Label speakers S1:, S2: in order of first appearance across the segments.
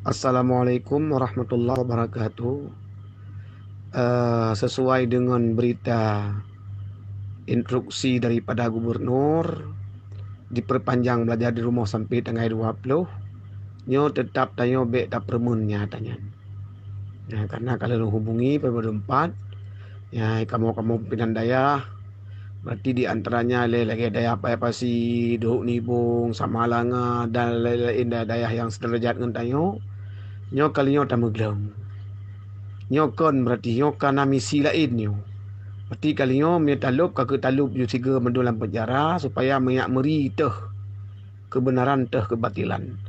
S1: Assalamualaikum warahmatullahi wabarakatuh. Sesuai dengan berita instruksi daripada gubernur diperpanjang belajar di rumah sampai tanggal 20, nyo tetap tayo bek tak permunnya tanya. Ya, karena kalau hubungi pada 4, ya kamu pimpinan daya, berarti di antaranya lagi daya Pasi, Duk Nibung, Samalanga dan lain-lain daya yang sederajat dengan tayo. Nyo kali nyo tamu gelem. Nyokon berarti nyokana misi lain nyo. Berarti kali nyo me talup ke talup ju siga mendalam penjara supaya menyak meri teh kebenaran teh kebatilan.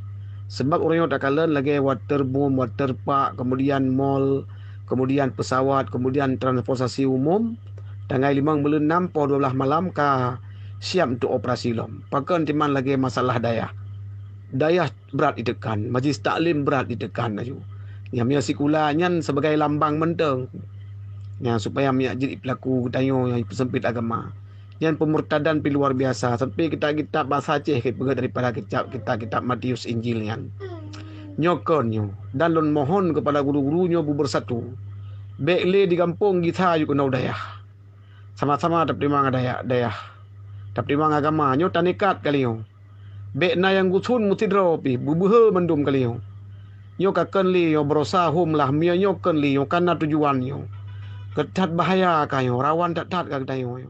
S1: Sebab orang yang tak kalen lagi water boom, water park, kemudian mall, kemudian pesawat, kemudian transportasi umum. Tanggal 5 bulan 6 po 12 malam ka siap untuk operasi lom. Pakan timan lagi masalah daya. Daya berat ditekan, majlis taklim berat ditekan aju. Yang mia sekulanya sebagai lambang menteng. Yang supaya mia jadi pelaku tayo yang sempit agama. Yang pemurtadan pi luar biasa. Sampai kita bahasa Aceh daripada kita Matius Injil yang nyokonyo dan lon mohon kepada guru-gurunya bersatu. Bekle di kampung kita yuk kena daya. Sama-sama dapat terima daya. Dapat terima agama nyo tanikat kali yo. Bek na yang gusun mutidro pi bubuhe mendum kali yo. Nyo kaken li yo berusaha hum lah mio nyo ken li yo karena tujuan yo. Ketat bahaya kayo rawan tak kata yo.